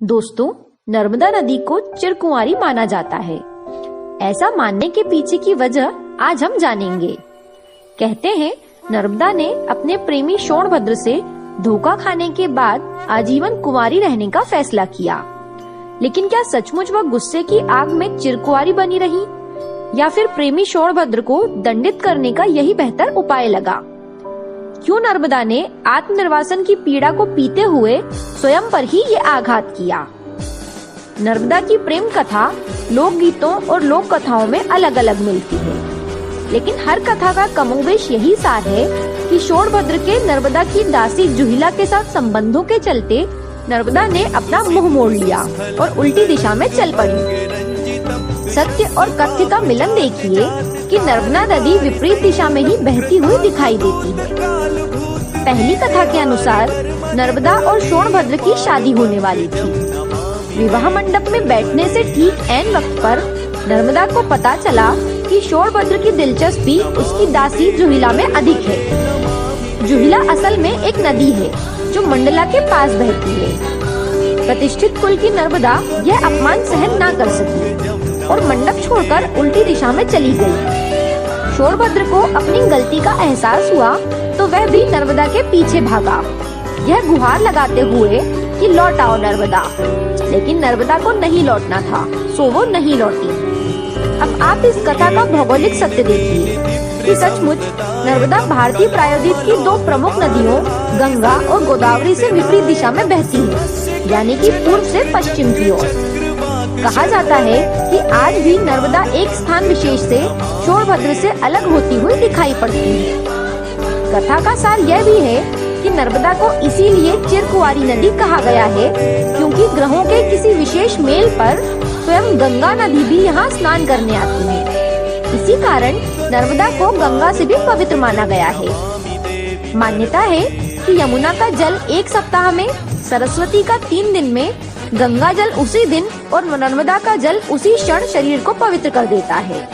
दोस्तों, नर्मदा नदी को चिरकुंवारी माना जाता है। ऐसा मानने के पीछे की वजह आज हम जानेंगे। कहते हैं नर्मदा ने अपने प्रेमी सोनभद्र से धोखा खाने के बाद आजीवन कुंवारी रहने का फैसला किया। लेकिन क्या सचमुच वह गुस्से की आग में चिरकुंवारी बनी रही, या फिर प्रेमी सोनभद्र को दंडित करने का यही बेहतर उपाय लगा? क्यों नर्मदा ने आत्मनिर्वासन की पीड़ा को पीते हुए स्वयं पर ही ये आघात किया? नर्मदा की प्रेम कथा लोकगीतों और लोक कथाओं में अलग अलग मिलती है, लेकिन हर कथा का कमोबेश यही सार है कि सोनभद्र के नर्मदा की दासी जुहिला के साथ संबंधों के चलते नर्मदा ने अपना मुंह मोड़ लिया और उल्टी दिशा में चल पड़ी। सत्य और कथ्य का मिलन देखिए कि नर्मदा नदी विपरीत दिशा में ही बहती हुई दिखाई देती है। पहली कथा के अनुसार नर्मदा और सोनभद्र की शादी होने वाली थी। विवाह मंडप में बैठने से ठीक ऐन वक्त पर नर्मदा को पता चला कि सोनभद्र की दिलचस्पी उसकी दासी जुहिला में अधिक है। जुहिला असल में एक नदी है जो मंडला के पास बहती है। प्रतिष्ठित कुल की नर्मदा यह अपमान सहन न कर सकी और मंडप छोड़कर उल्टी दिशा में चली गई। सोनभद्र को अपनी गलती का एहसास हुआ तो वह भी नर्मदा के पीछे भागा, यह गुहार लगाते हुए कि लौट आओ नर्मदा। लेकिन नर्मदा को नहीं लौटना था, सो वो नहीं लौटी। अब आप इस कथा का भौगोलिक सत्य देखिए कि सचमुच नर्मदा भारतीय प्रायद्वीप की दो प्रमुख नदियों गंगा और गोदावरी से विपरीत दिशा में बहती है, यानी कि पूर्व से पश्चिम की ओर। कहा जाता है कि आज भी नर्मदा एक स्थान विशेष से सोनभद्र से अलग होती हुई दिखाई पड़ती है। कथा का सार यह भी है कि नर्मदा को इसीलिए चिरकुंवारी नदी कहा गया है क्योंकि ग्रहों के किसी विशेष मेल पर स्वयं गंगा नदी भी यहाँ स्नान करने आती है। इसी कारण नर्मदा को गंगा से भी पवित्र माना गया है। मान्यता है कि यमुना का जल एक सप्ताह में, सरस्वती का 3 दिन में, गंगा जल उसी दिन और नर्मदा का जल उसी क्षण शरीर को पवित्र कर देता है।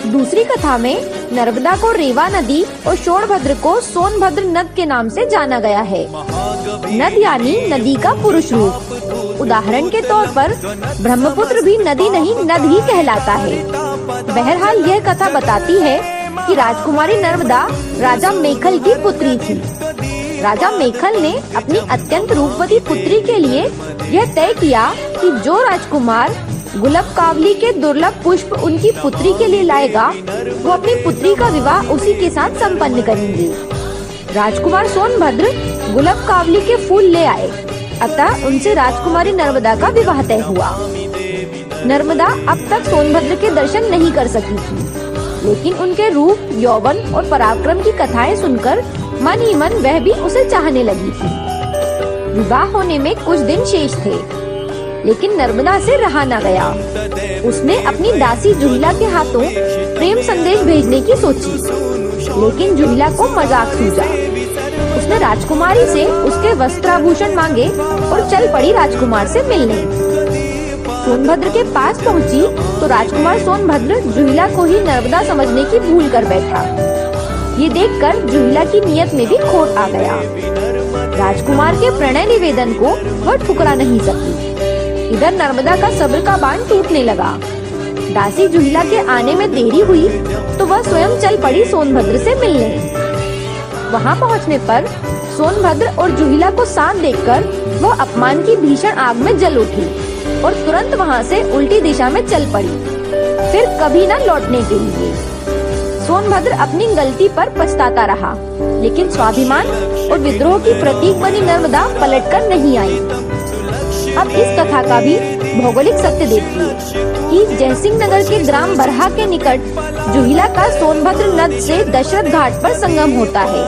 दूसरी कथा में नर्मदा को रेवा नदी और सोनभद्र को सोनभद्र नद के नाम से जाना गया है। नद यानी नदी का पुरुष रूप। उदाहरण के तौर पर ब्रह्मपुत्र भी नदी नहीं नद ही कहलाता है। बहरहाल यह कथा बताती है कि राजकुमारी नर्मदा राजा मेखल की पुत्री थी। राजा मेखल ने अपनी अत्यंत रूपवती पुत्री के लिए यह तय किया कि जो राजकुमार गुलाबकावली के दुर्लभ पुष्प उनकी पुत्री के लिए लाएगा, वो अपनी पुत्री का विवाह उसी के साथ संपन्न करेंगे। राजकुमार सोनभद्र गुलाबकावली के फूल ले आए, अतः उनसे राजकुमारी नर्मदा का विवाह तय हुआ। नर्मदा अब तक सोनभद्र के दर्शन नहीं कर सकी थी, लेकिन उनके रूप, यौवन और पराक्रम की कथाएं सुनकर मन ही मन वह भी उसे चाहने लगी थी। विवाह होने में कुछ दिन शेष थे, लेकिन नर्मदा से रहा न गया। उसने अपनी दासी जुहिला के हाथों प्रेम संदेश भेजने की सोची, लेकिन जुहिला को मजाक सूझा। उसने राजकुमारी से उसके वस्त्राभूषण मांगे और चल पड़ी राजकुमार से मिलने। सोनभद्र के पास पहुंची तो राजकुमार सोनभद्र जुहिला को ही नर्मदा समझने की भूल कर बैठा। ये देखकर जुहिला की नियत में भी खोट आ गया। राजकुमार के प्रणय निवेदन को वह ठुकरा नहीं सकी। इधर नर्मदा का सब्र का बांध टूटने लगा। दासी जुहिला के आने में देरी हुई तो वह स्वयं चल पड़ी सोनभद्र से मिलने। वहां पहुंचने पर सोनभद्र और जुहिला को साथ देखकर वह अपमान की भीषण आग में जल उठी और तुरंत वहां से उल्टी दिशा में चल पड़ी, फिर कभी न लौटने के लिए। सोनभद्र अपनी गलती पर पछताता रहा, लेकिन स्वाभिमान और विद्रोह की प्रतीक बनी नर्मदा पलटकर नहीं आई। अब इस कथा का भी भौगोलिक सत्य देखिए कि जयसिंह नगर के ग्राम बरहा के निकट जुहिला का सोनभद्र नद से दशरथ घाट पर संगम होता है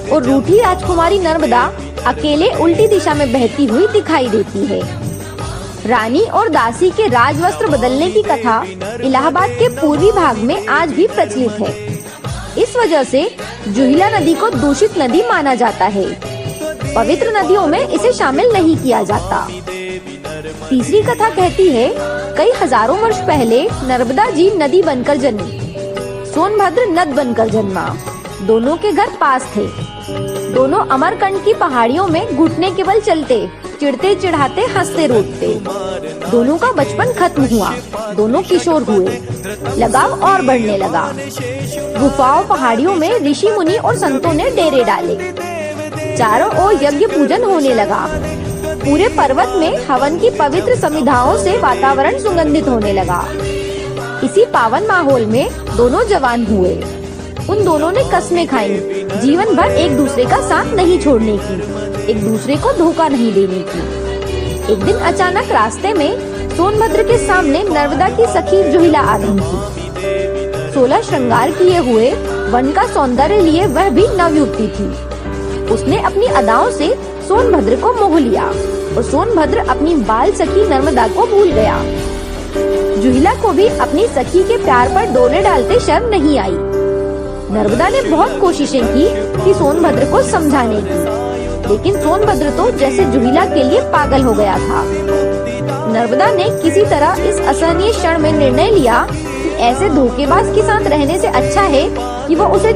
और रूठी राजकुमारी नर्मदा अकेले उल्टी दिशा में बहती हुई दिखाई देती है। रानी और दासी के राजवस्त्र बदलने की कथा इलाहाबाद के पूर्वी भाग में आज भी प्रचलित है। इस वजह से जुहिला नदी को दूषित नदी माना जाता है। पवित्र नदियों में इसे शामिल नहीं किया जाता। तीसरी कथा कहती है कई हजारों वर्ष पहले नर्मदा जी नदी बनकर जन्मी, सोनभद्र नद बनकर जन्मा। दोनों के घर पास थे। दोनों अमरकंटक की पहाड़ियों में घुटने के बल चलते चिढ़ते चिढ़ाते हंसते रोते। दोनों का बचपन खत्म हुआ, दोनों किशोर हुए, लगाव और बढ़ने लगा। गुफाओं पहाड़ियों में ऋषि मुनि और संतों ने डेरे डाले। चारों ओर यज्ञ पूजन होने लगा। पूरे पर्वत में हवन की पवित्र समिधाओं से वातावरण सुगंधित होने लगा। इसी पावन माहौल में दोनों जवान हुए। उन दोनों ने कस्में खाई, जीवन भर एक दूसरे का साथ नहीं छोड़ने की, एक दूसरे को धोखा नहीं देने की। एक दिन अचानक रास्ते में सोनभद्र के सामने नर्मदा की सखी जुहिला आ थी। 16 श्रृंगार किए हुए, वन का सौंदर्य लिए वह भी नवयुवती थी। उसने अपनी अदाओं से सोनभद्र को मोह लिया और सोनभद्र अपनी बाल सखी नर्मदा को भूल गया। जुहिला को भी अपनी सखी के प्यार पर डोले डालते शर्म नहीं आई। नर्मदा ने बहुत कोशिशें की कि सोनभद्र को समझाने की, लेकिन सोनभद्र तो जैसे जुहिला के लिए पागल हो गया था। नर्मदा ने किसी तरह इस असहनीय क्षण में निर्णय लिया कि ऐसे धोखेबाज के साथ रहने से अच्छा है कि वो उसे